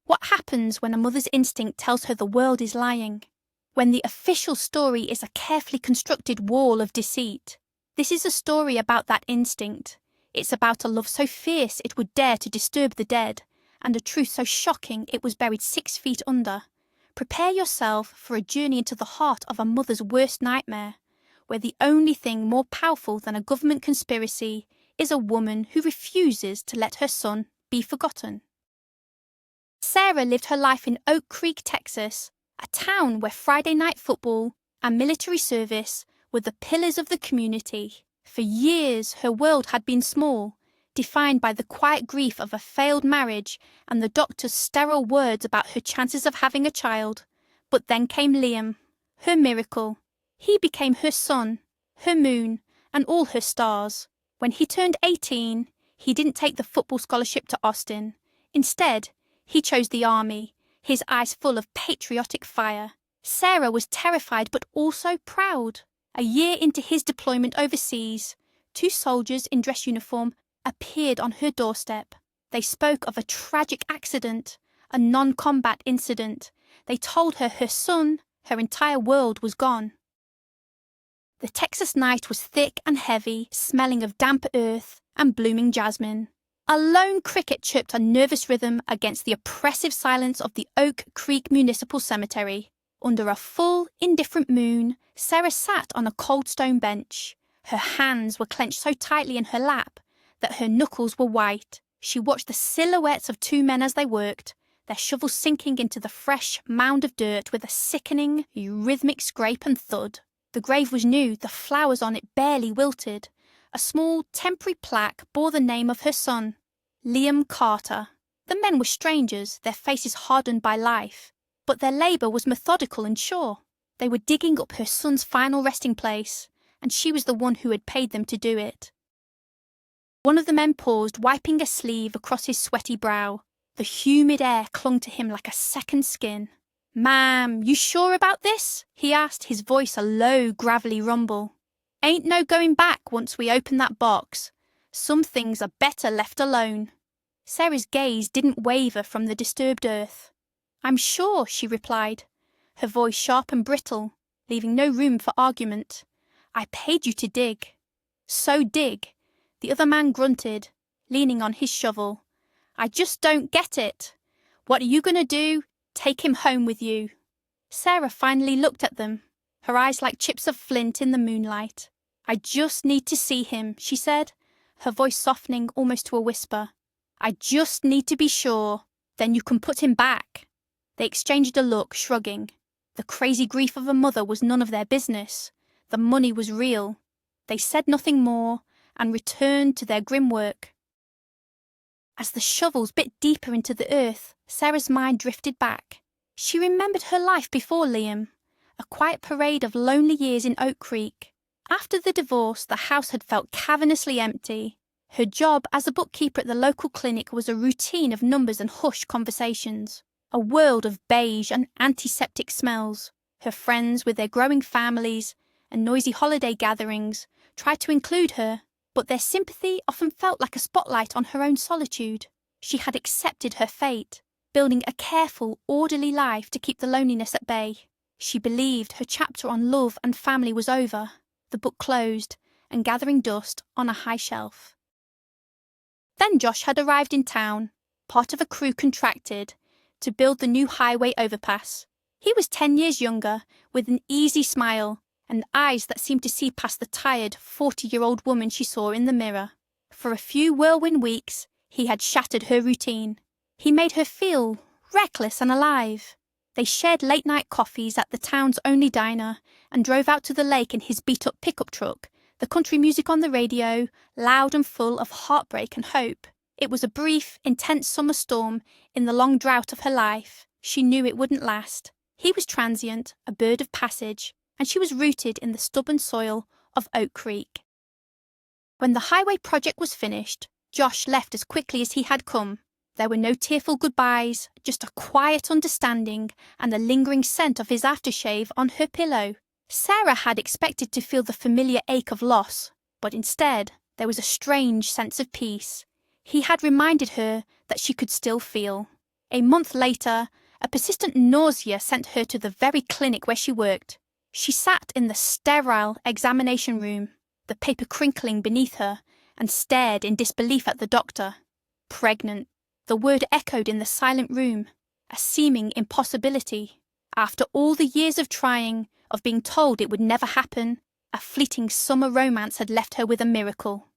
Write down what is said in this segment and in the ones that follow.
What happens when a mother's instinct tells her the world is lying? When the official story is a carefully constructed wall of deceit? This is a story about that instinct. It's about a love so fierce it would dare to disturb the dead, and a truth so shocking it was buried 6 feet under. Prepare yourself for a journey into the heart of a mother's worst nightmare, where the only thing more powerful than a government conspiracy is a woman who refuses to let her son be forgotten. Sarah lived her life in Oak Creek, Texas, a town where Friday night football and military service were the pillars of the community. For years, her world had been small, defined by the quiet grief of a failed marriage and the doctor's sterile words about her chances of having a child. But then came Liam, her miracle. He became her sun, her moon, and all her stars. When he turned 18, he didn't take the football scholarship to Austin. Instead, he chose the army, his eyes full of patriotic fire. Sarah was terrified but also proud. A year into his deployment overseas, 2 soldiers in dress uniform appeared on her doorstep. They spoke of a tragic accident, a non-combat incident. They told her her son, her entire world was gone. The Texas night was thick and heavy, smelling of damp earth and blooming jasmine. A lone cricket chirped a nervous rhythm against the oppressive silence of the Oak Creek Municipal Cemetery. Under a full, indifferent moon, Sarah sat on a cold stone bench. Her hands were clenched so tightly in her lap that her knuckles were white. She watched the silhouettes of 2 men as they worked, their shovels sinking into the fresh mound of dirt with a sickening, rhythmic scrape and thud. The grave was new, the flowers on it barely wilted. A small, temporary plaque bore the name of her son, Liam Carter. The men were strangers, their faces hardened by life, but their labour was methodical and sure. They were digging up her son's final resting place, and she was the one who had paid them to do it. One of the men paused, wiping a sleeve across his sweaty brow. The humid air clung to him like a second skin. "Ma'am, you sure about this?" he asked, his voice a low, gravelly rumble. "Ain't no going back once we open that box. Some things are better left alone." Sarah's gaze didn't waver from the disturbed earth. "I'm sure," she replied, her voice sharp and brittle, leaving no room for argument. "I paid you to dig." "So dig," the other man grunted, leaning on his shovel. "I just don't get it. What are you going to do? Take him home with you?" Sarah finally looked at them, her eyes like chips of flint in the moonlight. "I just need to see him," she said, her voice softening almost to a whisper. "I just need to be sure. Then you can put him back." They exchanged a look, shrugging. The crazy grief of a mother was none of their business. The money was real. They said nothing more and returned to their grim work. As the shovels bit deeper into the earth, Sarah's mind drifted back. She remembered her life before Liam, a quiet parade of lonely years in Oak Creek. After the divorce, the house had felt cavernously empty. Her job as a bookkeeper at the local clinic was a routine of numbers and hushed conversations, a world of beige and antiseptic smells. Her friends, with their growing families and noisy holiday gatherings, tried to include her, but their sympathy often felt like a spotlight on her own solitude. She had accepted her fate, building a careful, orderly life to keep the loneliness at bay. She believed her chapter on love and family was over, the book closed and gathering dust on a high shelf. Then Josh had arrived in town, part of a crew contracted to build the new highway overpass. He was 10 years younger, with an easy smile and eyes that seemed to see past the tired 40-year-old woman she saw in the mirror. For a few whirlwind weeks, he had shattered her routine. He made her feel reckless and alive. They shared late-night coffees at the town's only diner and drove out to the lake in his beat-up pickup truck, the country music on the radio, loud and full of heartbreak and hope. It was a brief, intense summer storm in the long drought of her life. She knew it wouldn't last. He was transient, a bird of passage, and she was rooted in the stubborn soil of Oak Creek. When the highway project was finished, Josh left as quickly as he had come. There were no tearful goodbyes, just a quiet understanding and a lingering scent of his aftershave on her pillow. Sarah had expected to feel the familiar ache of loss, but instead there was a strange sense of peace. He had reminded her that she could still feel. A month later, a persistent nausea sent her to the very clinic where she worked. She sat in the sterile examination room, the paper crinkling beneath her, and stared in disbelief at the doctor. Pregnant. The word echoed in the silent room, a seeming impossibility. After all the years of trying, of being told it would never happen, a fleeting summer romance had left her with a miracle.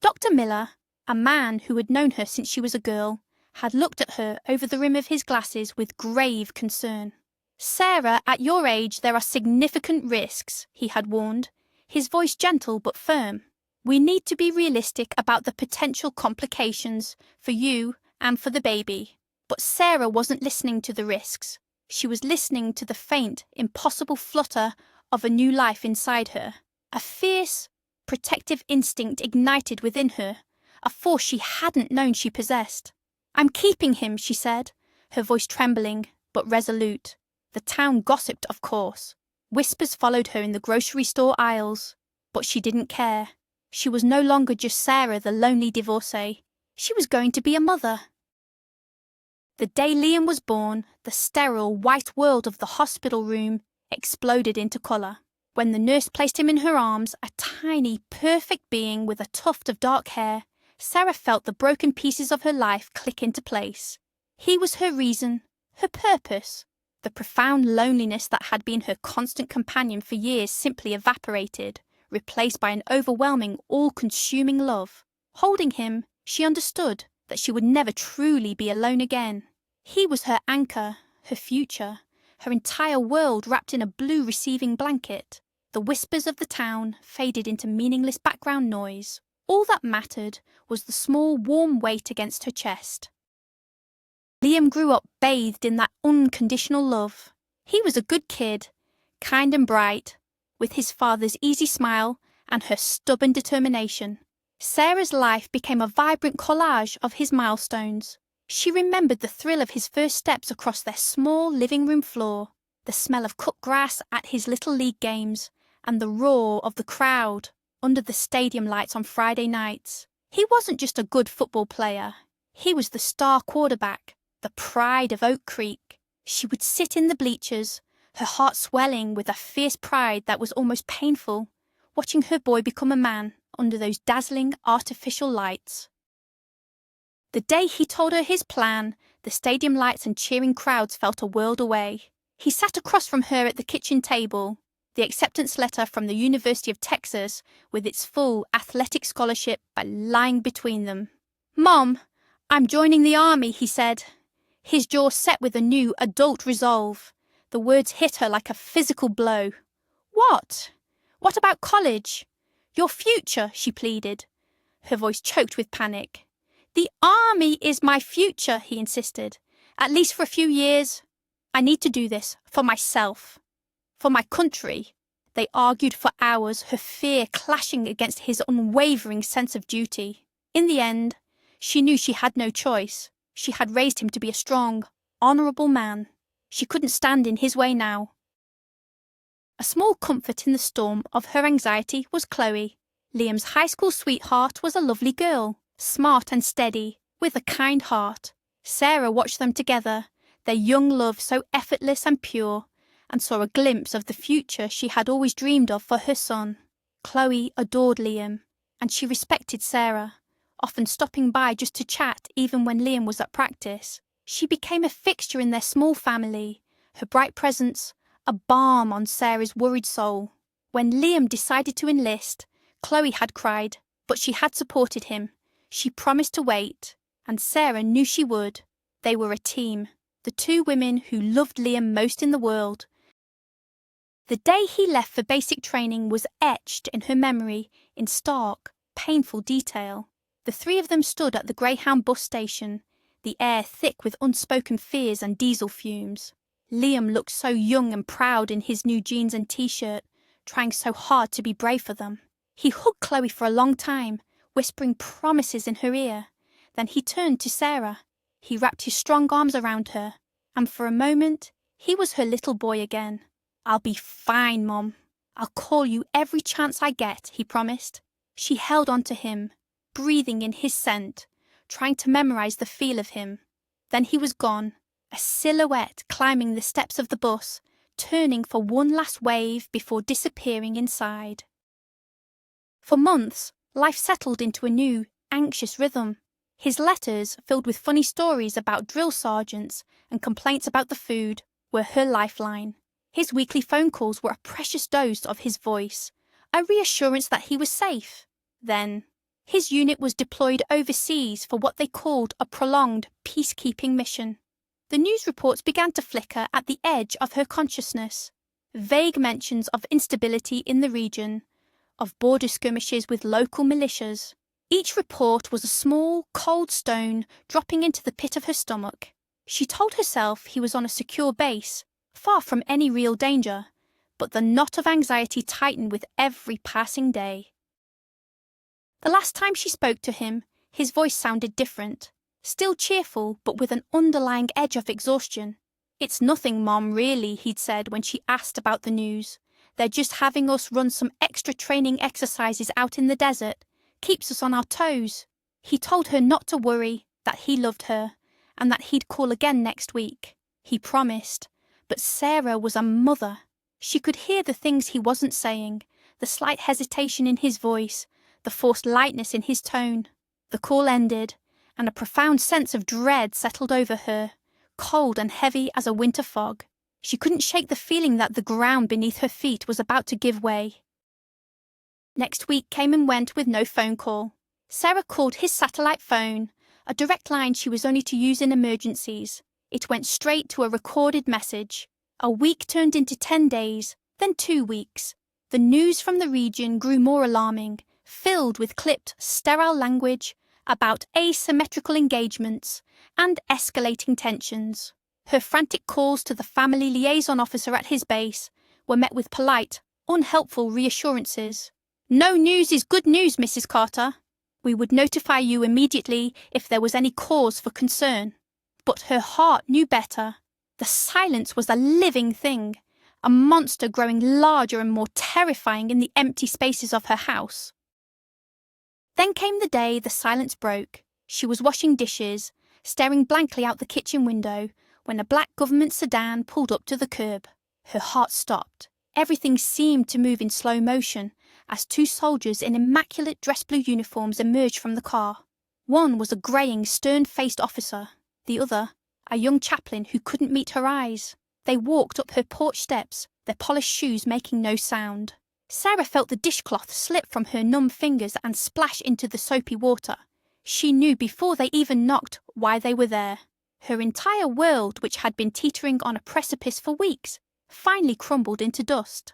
Dr. Miller, a man who had known her since she was a girl, had looked at her over the rim of his glasses with grave concern. "Sarah, at your age there are significant risks," he had warned, his voice gentle but firm. "We need to be realistic about the potential complications for you and for the baby." But Sarah wasn't listening to the risks. She was listening to the faint, impossible flutter of a new life inside her. A fierce, protective instinct ignited within her, a force she hadn't known she possessed. "I'm keeping him," she said, her voice trembling, but resolute. The town gossiped, of course. Whispers followed her in the grocery store aisles. But she didn't care. She was no longer just Sarah, the lonely divorcee. She was going to be a mother. The day Liam was born, the sterile, white world of the hospital room exploded into colour. When the nurse placed him in her arms, a tiny, perfect being with a tuft of dark hair, Sarah felt the broken pieces of her life click into place. He was her reason, her purpose. The profound loneliness that had been her constant companion for years simply evaporated, replaced by an overwhelming, all-consuming love. Holding him, she understood that she would never truly be alone again. He was her anchor, her future, her entire world wrapped in a blue receiving blanket. The whispers of the town faded into meaningless background noise. All that mattered was the small, warm weight against her chest. Liam grew up bathed in that unconditional love. He was a good kid, kind and bright, with his father's easy smile and her stubborn determination. Sarah's life became a vibrant collage of his milestones. She remembered the thrill of his first steps across their small living room floor, the smell of cut grass at his little league games, and the roar of the crowd under the stadium lights on Friday nights. He wasn't just a good football player. He was the star quarterback, the pride of Oak Creek. She would sit in the bleachers, her heart swelling with a fierce pride that was almost painful, watching her boy become a man under those dazzling artificial lights. The day he told her his plan, the stadium lights and cheering crowds felt a world away. He sat across from her at the kitchen table, the acceptance letter from the University of Texas with its full athletic scholarship lying between them. "Mom, I'm joining the army," he said, his jaw set with a new adult resolve. The words hit her like a physical blow. "What? What about college? Your future," she pleaded, her voice choked with panic. "The army is my future," he insisted. "At least for a few years. I need to do this for myself. For my country." They argued for hours, her fear clashing against his unwavering sense of duty. In the end, she knew she had no choice. She had raised him to be a strong, honourable man. She couldn't stand in his way now. A small comfort in the storm of her anxiety was Chloe. Liam's high school sweetheart was a lovely girl, smart and steady, with a kind heart. Sarah watched them together, their young love so effortless and pure, and saw a glimpse of the future she had always dreamed of for her son. Chloe adored Liam, and she respected Sarah, often stopping by just to chat even when Liam was at practice. She became a fixture in their small family, her bright presence a balm on Sarah's worried soul. When Liam decided to enlist, Chloe had cried, but she had supported him. She promised to wait, and Sarah knew she would. They were a team, the two women who loved Liam most in the world. The day he left for basic training was etched in her memory in stark, painful detail. The three of them stood at the Greyhound bus station, the air thick with unspoken fears and diesel fumes. Liam looked so young and proud in his new jeans and t-shirt, trying so hard to be brave for them. He hugged Chloe for a long time, whispering promises in her ear. Then he turned to Sarah. He wrapped his strong arms around her, and for a moment, he was her little boy again. "I'll be fine, Mom. I'll call you every chance I get," he promised. She held on to him, breathing in his scent, trying to memorize the feel of him. Then he was gone, a silhouette climbing the steps of the bus, turning for one last wave before disappearing inside. For months, life settled into a new, anxious rhythm. His letters, filled with funny stories about drill sergeants and complaints about the food, were her lifeline. His weekly phone calls were a precious dose of his voice, a reassurance that he was safe. Then, his unit was deployed overseas for what they called a prolonged peacekeeping mission. The news reports began to flicker at the edge of her consciousness. Vague mentions of instability in the region, of border skirmishes with local militias. Each report was a small, cold stone dropping into the pit of her stomach. She told herself he was on a secure base, far from any real danger, but the knot of anxiety tightened with every passing day. The last time she spoke to him, his voice sounded different, still cheerful but with an underlying edge of exhaustion. "It's nothing, Mom, really," he'd said when she asked about the news. "They're just having us run some extra training exercises out in the desert. Keeps us on our toes." He told her not to worry, that he loved her, and that he'd call again next week. He promised. But Sarah was a mother. She could hear the things he wasn't saying, the slight hesitation in his voice, the forced lightness in his tone. The call ended, and a profound sense of dread settled over her, cold and heavy as a winter fog. She couldn't shake the feeling that the ground beneath her feet was about to give way. Next week came and went with no phone call. Sarah called his satellite phone, a direct line she was only to use in emergencies. It went straight to a recorded message. A week turned into 10 days, then 2 weeks. The news from the region grew more alarming, filled with clipped, sterile language about asymmetrical engagements and escalating tensions. Her frantic calls to the family liaison officer at his base were met with polite, unhelpful reassurances. "No news is good news, Mrs. Carter. We would notify you immediately if there was any cause for concern." But her heart knew better. The silence was a living thing, a monster growing larger and more terrifying in the empty spaces of her house. Then came the day the silence broke. She was washing dishes, staring blankly out the kitchen window, when a black government sedan pulled up to the curb. Her heart stopped. Everything seemed to move in slow motion as 2 soldiers in immaculate dress blue uniforms emerged from the car. One was a greying, stern-faced officer. The other, a young chaplain who couldn't meet her eyes. They walked up her porch steps, their polished shoes making no sound. Sarah felt the dishcloth slip from her numb fingers and splash into the soapy water. She knew before they even knocked why they were there. Her entire world, which had been teetering on a precipice for weeks, finally crumbled into dust.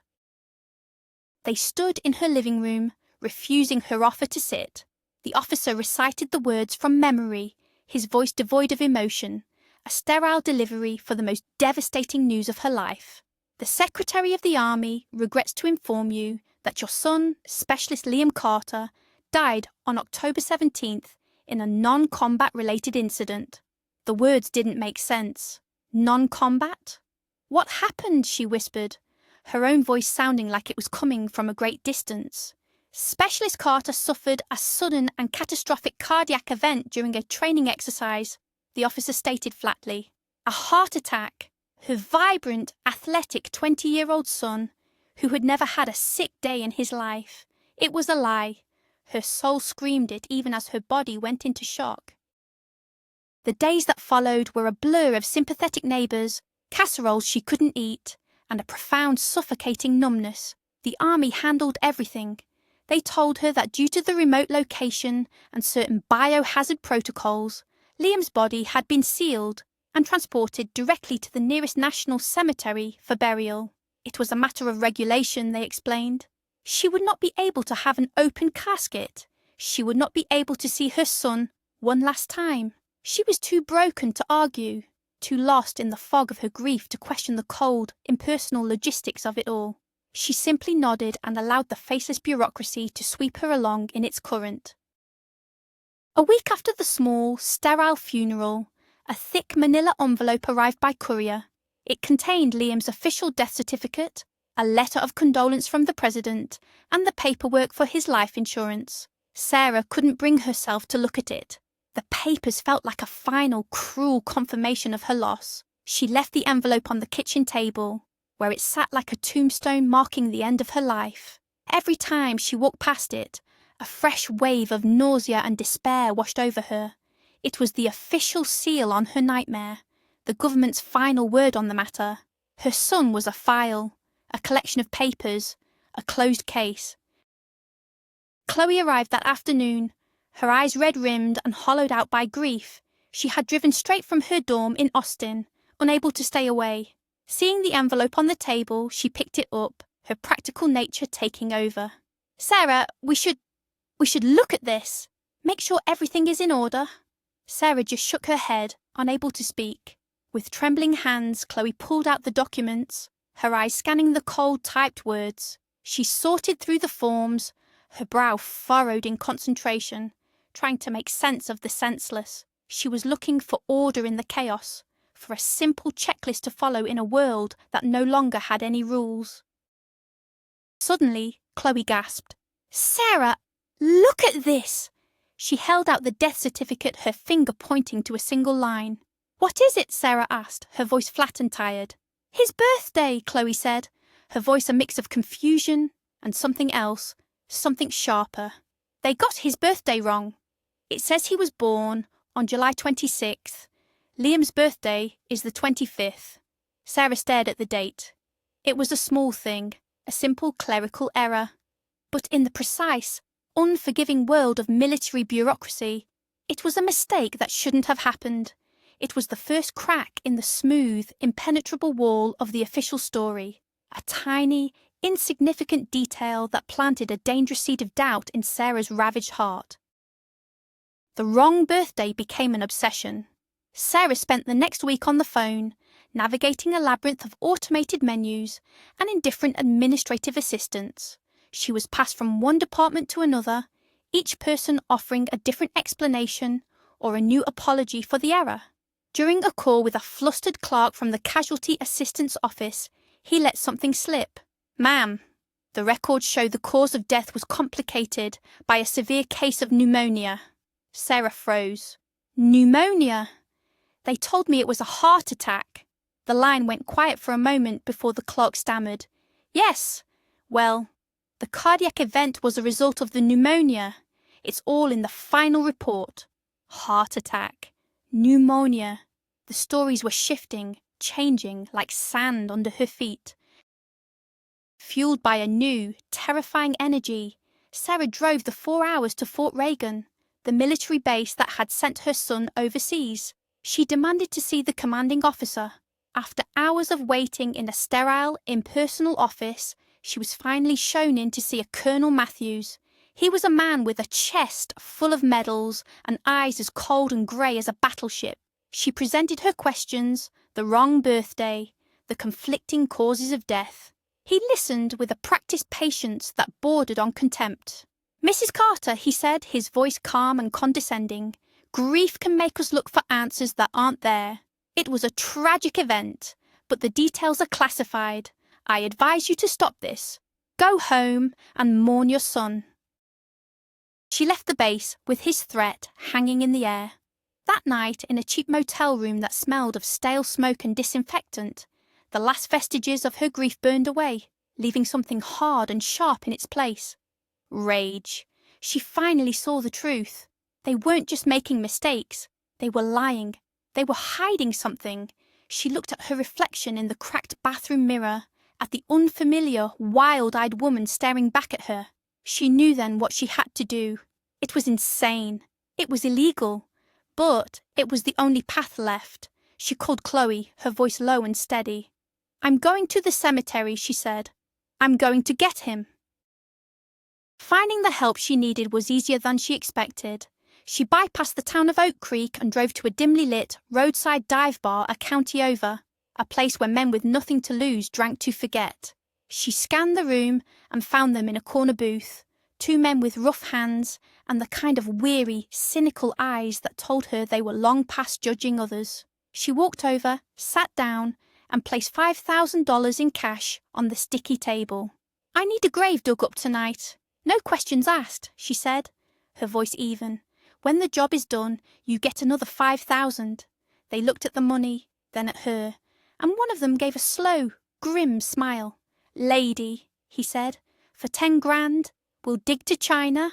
They stood in her living room, refusing her offer to sit. The officer recited the words from memory, his voice devoid of emotion, a sterile delivery for the most devastating news of her life. "The Secretary of the Army regrets to inform you that your son, Specialist Liam Carter, died on October 17th in a non-combat related incident." The words didn't make sense. Non-combat? "What happened?" she whispered, her own voice sounding like it was coming from a great distance. "Specialist Carter suffered a sudden and catastrophic cardiac event during a training exercise," the officer stated flatly. "A heart attack." Her vibrant, athletic 20-year-old son, who had never had a sick day in his life. It was a lie. Her soul screamed it even as her body went into shock. The days that followed were a blur of sympathetic neighbours, casseroles she couldn't eat, and a profound suffocating numbness. The army handled everything. They told her that due to the remote location and certain biohazard protocols, Liam's body had been sealed and transported directly to the nearest national cemetery for burial. It was a matter of regulation, they explained. She would not be able to have an open casket. She would not be able to see her son one last time. She was too broken to argue, too lost in the fog of her grief to question the cold, impersonal logistics of it all. She simply nodded and allowed the faceless bureaucracy to sweep her along in its current. A week after the small, sterile funeral, a thick manila envelope arrived by courier. It contained Liam's official death certificate, a letter of condolence from the president, and the paperwork for his life insurance. Sarah couldn't bring herself to look at it. The papers felt like a final, cruel confirmation of her loss. She left the envelope on the kitchen table, where it sat like a tombstone marking the end of her life. Every time she walked past it, a fresh wave of nausea and despair washed over her. It was the official seal on her nightmare, the government's final word on the matter. Her son was a file, a collection of papers, a closed case. Chloe arrived that afternoon, her eyes red-rimmed and hollowed out by grief. She had driven straight from her dorm in Austin, unable to stay away. Seeing the envelope on the table, she picked it up, her practical nature taking over. "Sarah, we should look at this. Make sure everything is in order." Sarah just shook her head, unable to speak. With trembling hands, Chloe pulled out the documents, her eyes scanning the cold typed words. She sorted through the forms, her brow furrowed in concentration, trying to make sense of the senseless. She was looking for order in the chaos, for a simple checklist to follow in a world that no longer had any rules. Suddenly, Chloe gasped, "Sarah, look at this!" She held out the death certificate, her finger pointing to a single line. "What is it?" Sarah asked, her voice flat and tired. "His birthday," Chloe said, her voice a mix of confusion and something else, something sharper. "They got his birthday wrong. It says he was born on July 26th. Liam's birthday is the 25th. Sarah stared at the date. It was a small thing, a simple clerical error. But in the precise, unforgiving world of military bureaucracy, it was a mistake that shouldn't have happened. It was the first crack in the smooth, impenetrable wall of the official story, a tiny, insignificant detail that planted a dangerous seed of doubt in Sarah's ravaged heart. The wrong birthday became an obsession. Sarah spent the next week on the phone, navigating a labyrinth of automated menus and indifferent administrative assistants. She was passed from one department to another, each person offering a different explanation or a new apology for the error. During a call with a flustered clerk from the casualty assistant's office, he let something slip. "Ma'am, the records show the cause of death was complicated by a severe case of pneumonia." Sarah froze. "Pneumonia? They told me it was a heart attack." The line went quiet for a moment before the clerk stammered. "Yes, well, the cardiac event was a result of the pneumonia. It's all in the final report. Heart attack. Pneumonia." The stories were shifting, changing like sand under her feet. Fueled by a new, terrifying energy, Sarah drove the 4 hours to Fort Reagan, the military base that had sent her son overseas. She demanded to see the commanding officer. After hours of waiting in a sterile, impersonal office, she was finally shown in to see a Colonel Matthews. He was a man with a chest full of medals and eyes as cold and grey as a battleship. She presented her questions, the wrong birthday, the conflicting causes of death. He listened with a practiced patience that bordered on contempt. "Mrs. Carter," he said, his voice calm and condescending, "grief can make us look for answers that aren't there. It was a tragic event, but the details are classified. I advise you to stop this. Go home and mourn your son." She left the base with his threat hanging in the air. That night, in a cheap motel room that smelled of stale smoke and disinfectant, the last vestiges of her grief burned away, leaving something hard and sharp in its place. Rage. She finally saw the truth. They weren't just making mistakes. They were lying. They were hiding something. She looked at her reflection in the cracked bathroom mirror, at the unfamiliar, wild-eyed woman staring back at her. She knew then what she had to do. It was insane. It was illegal. But it was the only path left. She called Chloe, her voice low and steady. "I'm going to the cemetery," she said. "I'm going to get him." Finding the help she needed was easier than she expected. She bypassed the town of Oak Creek and drove to a dimly lit, roadside dive bar a county over, a place where men with nothing to lose drank to forget. She scanned the room and found them in a corner booth, 2 men with rough hands and the kind of weary, cynical eyes that told her they were long past judging others. She walked over, sat down, and placed $5,000 in cash on the sticky table. "I need a grave dug up tonight. No questions asked," she said, her voice even. When the job is done, you get another 5,000. They looked at the money, then at her, and one of them gave a slow, grim smile. Lady, he said, for 10 grand, we'll dig to China.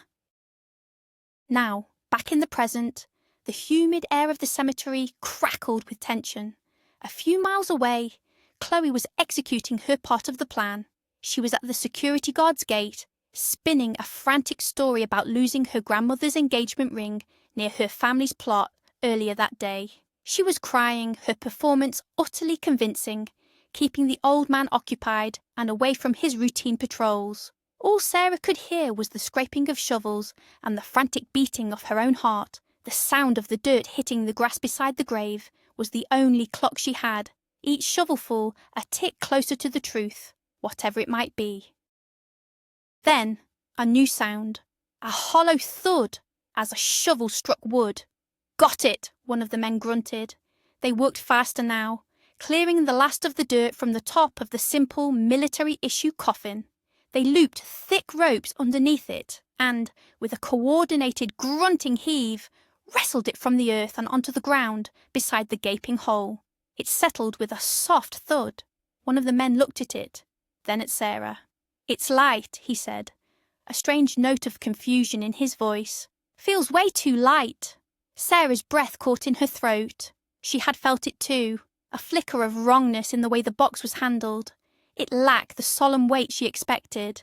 Now, back in the present, the humid air of the cemetery crackled with tension. A few miles away, Chloe was executing her part of the plan. She was at the security guard's gate, spinning a frantic story about losing her grandmother's engagement ring near her family's plot earlier that day. She was crying, her performance utterly convincing, keeping the old man occupied and away from his routine patrols. All Sarah could hear was the scraping of shovels and the frantic beating of her own heart. The sound of the dirt hitting the grass beside the grave was the only clock she had, each shovelful a tick closer to the truth, whatever it might be. Then, a new sound, a hollow thud as a shovel struck wood. Got it, one of the men grunted. They worked faster now, clearing the last of the dirt from the top of the simple military-issue coffin. They looped thick ropes underneath it and, with a coordinated grunting heave, wrestled it from the earth and onto the ground beside the gaping hole. It settled with a soft thud. One of the men looked at it, then at Sarah. It's light, he said, a strange note of confusion in his voice. Feels way too light. Sarah's breath caught in her throat. She had felt it too, a flicker of wrongness in the way the box was handled. It lacked the solemn weight she expected.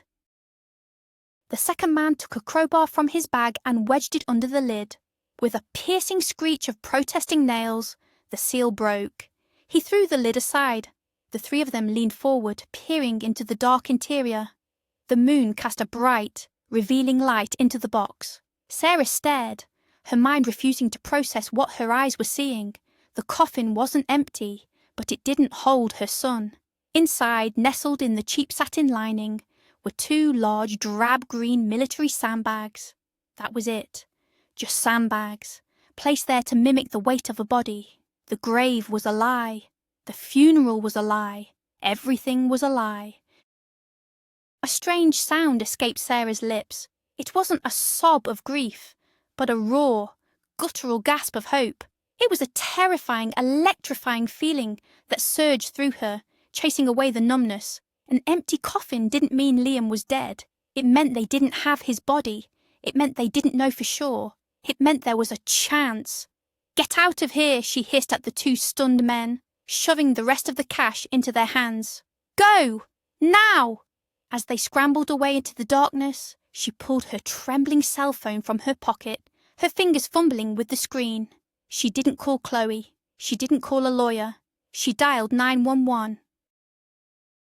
The second man took a crowbar from his bag and wedged it under the lid. With a piercing screech of protesting nails, the seal broke. He threw the lid aside. The three of them leaned forward, peering into the dark interior. The moon cast a bright, revealing light into the box. Sarah stared, her mind refusing to process what her eyes were seeing. The coffin wasn't empty, but it didn't hold her son. Inside, nestled in the cheap satin lining, were 2 large drab-green military sandbags. That was it. Just sandbags, placed there to mimic the weight of a body. The grave was a lie. The funeral was a lie. Everything was a lie. A strange sound escaped Sarah's lips. It wasn't a sob of grief, but a raw, guttural gasp of hope. It was a terrifying, electrifying feeling that surged through her, chasing away the numbness. An empty coffin didn't mean Liam was dead. It meant they didn't have his body. It meant they didn't know for sure. It meant there was a chance. Get out of here, she hissed at the 2 stunned men, shoving the rest of the cash into their hands. Go! Now! As they scrambled away into the darkness, she pulled her trembling cell phone from her pocket, her fingers fumbling with the screen. She didn't call Chloe. She didn't call a lawyer. She dialed 911.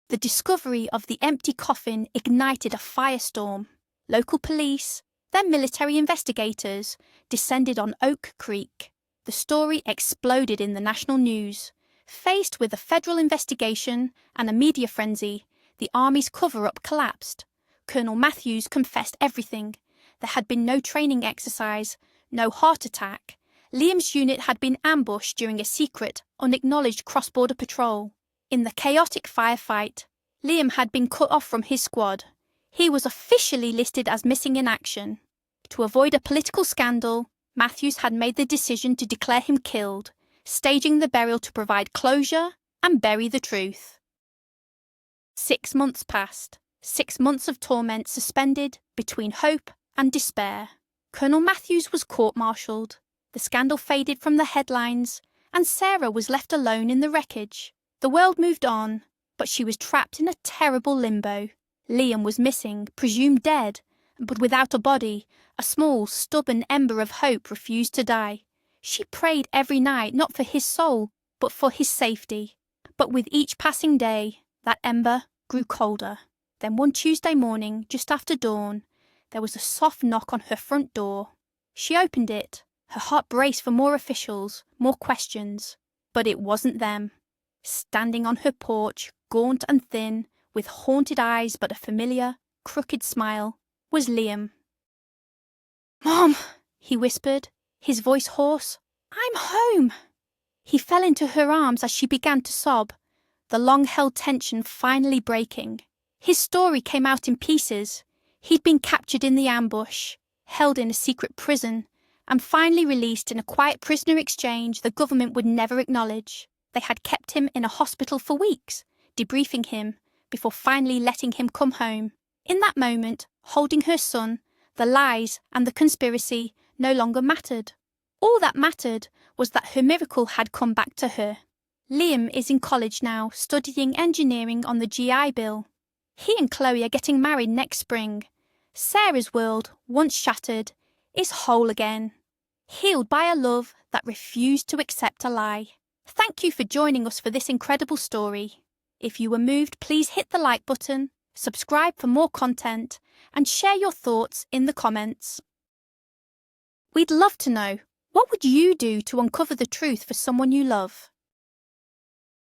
The discovery of the empty coffin ignited a firestorm. Local police, then military investigators, descended on Oak Creek. The story exploded in the national news. Faced with a federal investigation and a media frenzy, the Army's cover-up collapsed. Colonel Matthews confessed everything. There had been no training exercise, no heart attack. Liam's unit had been ambushed during a secret, unacknowledged cross-border patrol. In the chaotic firefight, Liam had been cut off from his squad. He was officially listed as missing in action. To avoid a political scandal, Matthews had made the decision to declare him killed, staging the burial to provide closure and bury the truth. 6 months passed, 6 months of torment suspended between hope and despair. Colonel Matthews was court-martialed. The scandal faded from the headlines, and Sarah was left alone in the wreckage. The world moved on, but she was trapped in a terrible limbo. Liam was missing, presumed dead, but without a body, a small, stubborn ember of hope refused to die. She prayed every night not for his soul, but for his safety. But with each passing day, that ember grew colder. Then one Tuesday morning, just after dawn, there was a soft knock on her front door. She opened it. Her heart braced for more officials, more questions. But it wasn't them. Standing on her porch, gaunt and thin, with haunted eyes but a familiar, crooked smile, was Liam. "Mom," he whispered, his voice hoarse. "I'm home." He fell into her arms as she began to sob, the long-held tension finally breaking. His story came out in pieces. He'd been captured in the ambush, held in a secret prison, and finally released in a quiet prisoner exchange the government would never acknowledge. They had kept him in a hospital for weeks, debriefing him, before finally letting him come home. In that moment, holding her son, the lies and the conspiracy no longer mattered. All that mattered was that her miracle had come back to her. Liam is in college now, studying engineering on the GI Bill. He and Chloe are getting married next spring. Sarah's world, once shattered, is whole again, healed by a love that refused to accept a lie. Thank you for joining us for this incredible story. If you were moved, please hit the like button, subscribe for more content, and share your thoughts in the comments. We'd love to know, what would you do to uncover the truth for someone you love?